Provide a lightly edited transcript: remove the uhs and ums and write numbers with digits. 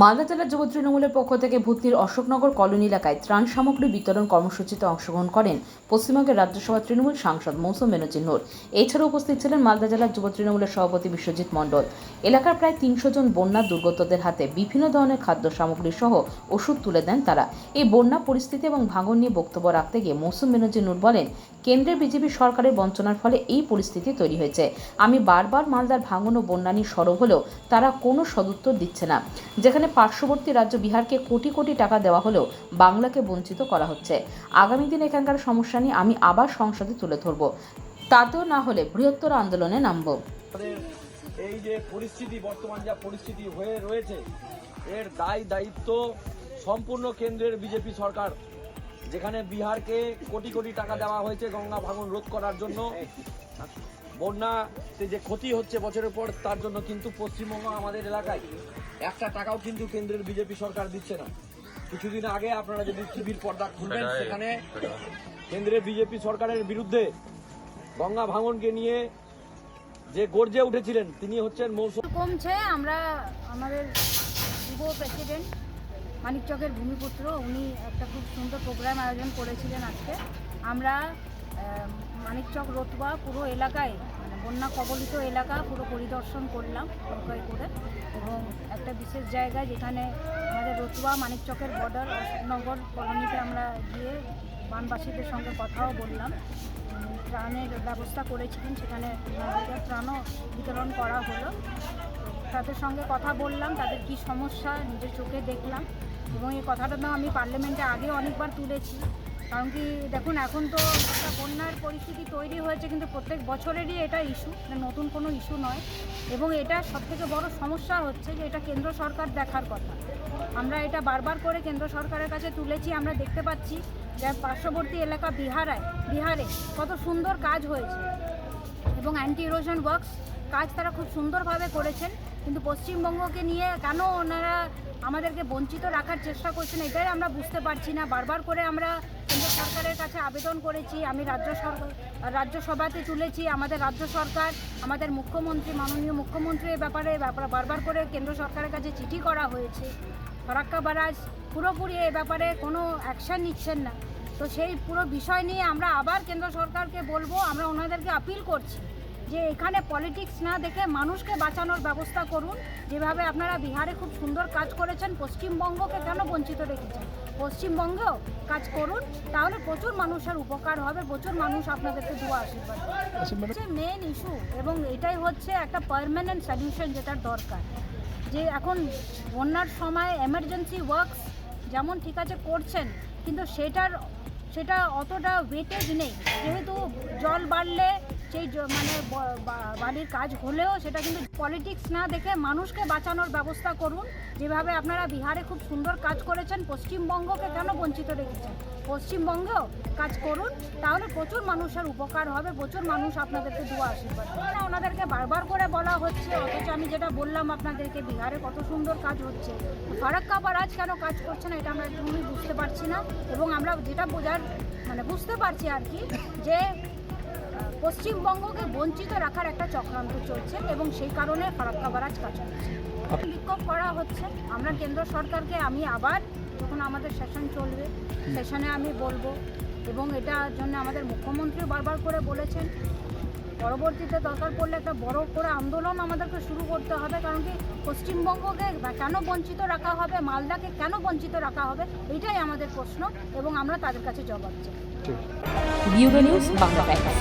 মালদা জেলার যুব তৃণমূলের পক্ষ থেকে ভূতনির অশোকনগর কলোনি এলাকায় ত্রাণ সামগ্রী বিতরণ কর্মসূচিতে অংশগ্রহণ করেন পশ্চিমবঙ্গের রাজ্যসভা তৃণমূল সাংসদ মৌসুম বেনার্জি নূর। এছাড়াও উপস্থিত ছিলেন মালদা জেলার যুব তৃণমূলের সভাপতি বিশ্বজিৎ মণ্ডল। এলাকার প্রায় ৩০০ জন বন্যা দুর্গতদের হাতে বিভিন্ন ধরনের খাদ্য সামগ্রী সহ ওষুধ তুলে দেন তারা। এই বন্যা পরিস্থিতি এবং ভাঙন নিয়ে বক্তব্য রাখতে গিয়ে মৌসুম বেনার্জি নূর বলেন, কেন্দ্রের বিজেপি সরকারের বঞ্চনার ফলে এই পরিস্থিতি তৈরি হয়েছে। আমি বারবার মালদার ভাঙন ও বন্যা নিয়ে সরব হলেও তারা কোনো সদুত্তর দিচ্ছে না। যেখানে পার্শ্ববর্তী রাজ্য বিহারকে কোটি কোটি টাকা দেওয়া হলেও বাংলাকে বঞ্চিত করা হচ্ছে। আগামী দিনে এখানকার সমস্যা নিয়ে আমি আবার সংসদে তুলে ধরব, তাতেও না হলে বৃহত্তর আন্দোলনে নামব। এই যে পরিস্থিতি, বর্তমান যা পরিস্থিতি হয়ে রয়েছে, এর দায়িত্ব সম্পূর্ণ কেন্দ্রের বিজেপি সরকার। যেখানে বিহারকে কোটি কোটি টাকা দেওয়া হয়েছে গঙ্গা ভাঙন রোধ করার জন্য, বন্যাতে যে ক্ষতি হচ্ছে বছরের পর, তার জন্য কিন্তু পশ্চিমবঙ্গ আমাদের এলাকায় একটা টাকাও কিন্তু কেন্দ্রের বিজেপি সরকার দিচ্ছে না। কিছুদিন আগে আপনারা যদি টিভির পর্দা খুলবেন, সেখানে কেন্দ্রের বিজেপি সরকারের বিরুদ্ধে গঙ্গা ভাঙনকে নিয়ে যে গর্জে উঠেছিলেন তিনি হচ্ছেন মৌসুম। কমছে, আমরা আমাদের যুব প্রেসিডেন্ট মানিকচকের ভূমিপুত্র, উনি একটা খুব সুন্দর প্রোগ্রাম আয়োজন করেছিলেন আজকে। আমরা মানিকচক রতুয়া পুরো এলাকায়, মানে বন্যা কবলিত এলাকা পুরো পরিদর্শন করলাম নৌকায় করে, এবং একটা বিশেষ জায়গায় যেখানে আমাদের রতুয়া মানিকচকের বর্ডার অশোকনগর কলোনিতে আমরা গিয়ে বানবাসীদের সঙ্গে কথাও বললাম। ত্রাণের ব্যবস্থা করেছিলেন, সেখানে ত্রাণও বিতরণ করা হলো। তাদের সঙ্গে কথা বললাম, তাদের কি সমস্যা নিজের চোখে দেখলাম, এবং এই কথাটা তো আমি পার্লামেন্টে আগে অনেকবার তুলেছি। কারণ কি দেখুন, এখন তো একটা বন্যার পরিস্থিতি তৈরি হয়েছে, কিন্তু প্রত্যেক বছরেরই এটা ইস্যু, নতুন কোনো ইস্যু নয়। এবং এটা সবথেকে বড় সমস্যা হচ্ছে যে এটা কেন্দ্র সরকার দেখার কথা। আমরা এটা বারবার করে কেন্দ্র সরকারের কাছে তুলেছি। আমরা দেখতে পাচ্ছি যে পার্শ্ববর্তী এলাকা বিহারে কত সুন্দর কাজ হয়েছে, এবং অ্যান্টি ইরোশন ওয়ার্কস কাজ তারা খুব সুন্দরভাবে করেছেন। কিন্তু পশ্চিমবঙ্গকে নিয়ে কেন ওনারা আমাদেরকে বঞ্চিত রাখার চেষ্টা করছেন, এটাই আমরা বুঝতে পারছি না। বারবার করে আমরা কেন্দ্র সরকারের কাছে আবেদন করেছি, আমি রাজ্যসভাতে তুলেছি। আমাদের রাজ্য সরকার, আমাদের মুখ্যমন্ত্রী, মাননীয় মুখ্যমন্ত্রী এ ব্যাপারে বারবার করে কেন্দ্র সরকারের কাছে চিঠি করা হয়েছে। ফারাক্কা ব্যারাজ পুরোপুরি এ ব্যাপারে কোনো অ্যাকশান নিচ্ছেন না। তো সেই পুরো বিষয় নিয়ে আমরা আবার কেন্দ্র সরকারকে বলবো, আমরা ওনাদেরকে আপিল করছি যে এখানে পলিটিক্স না দেখে মানুষকে বাঁচানোর ব্যবস্থা করুন। যেভাবে আপনারা বিহারে খুব সুন্দর কাজ করেছেন, পশ্চিমবঙ্গকে কেন বঞ্চিত রেখেছেন? পশ্চিমবঙ্গেও কাজ করুন, তাহলে প্রচুর মানুষের উপকার হবে, প্রচুর মানুষ আপনাদেরকে দুয়া আশীর্বাদ হচ্ছে মেন ইস্যু। এবং এটাই হচ্ছে একটা পার্মানেন্ট সলিউশন যেটার দরকার। যে এখন বন্যার সময় এমার্জেন্সি ওয়ার্কস যেমন ঠিক আছে করছেন, কিন্তু সেটা অতটা ওয়েটেজ নেই। যেহেতু জল বাড়লে সেই মানে বাড়ির কাজ হলেও সেটা কিন্তু পলিটিক্স না দেখে মানুষকে বাঁচানোর ব্যবস্থা করুন। যেভাবে আপনারা বিহারে খুব সুন্দর কাজ করেছেন, পশ্চিমবঙ্গকে কেন বঞ্চিত রেখেছেন? পশ্চিমবঙ্গেও কাজ করুন, তাহলে প্রচুর মানুষের উপকার হবে, প্রচুর মানুষ আপনাদেরকে দুয়া আশীর্বাদ করবে। ওনাদেরকে বারবার করে বলা হচ্ছে, অথচ আমি যেটা বললাম আপনাদেরকে, বিহারে কত সুন্দর কাজ হচ্ছে, ফারাক্কা ব্যারাজ কেন কাজ করছে না, এটা আমরা একদমই বুঝতে পারছি না। এবং আমরা যেটা বুঝতে পারছি আর কি, যে পশ্চিমবঙ্গকে বঞ্চিত রাখার একটা চক্রান্ত চলছে, এবং সেই কারণে ফারাক্কা ব্যারাজ কাজ করছে, বিক্ষোভ করা হচ্ছে। আমরা কেন্দ্র সরকারকে, আমি আবার যখন আমাদের সেশন চলবে, সেশনে আমি বলবো, এবং এটার জন্য আমাদের মুখ্যমন্ত্রী বারবার করে বলেছেন, পরবর্তীতে দরকার পড়লে একটা বড় করে আন্দোলন আমাদেরকে শুরু করতে হবে। কারণ কি পশ্চিমবঙ্গকে কেন বঞ্চিত রাখা হবে, মালদাকে কেন বঞ্চিত রাখা হবে, এটাই আমাদের প্রশ্ন, এবং আমরা তাদের কাছে জবাব চাই। Bureau news Bangla Times.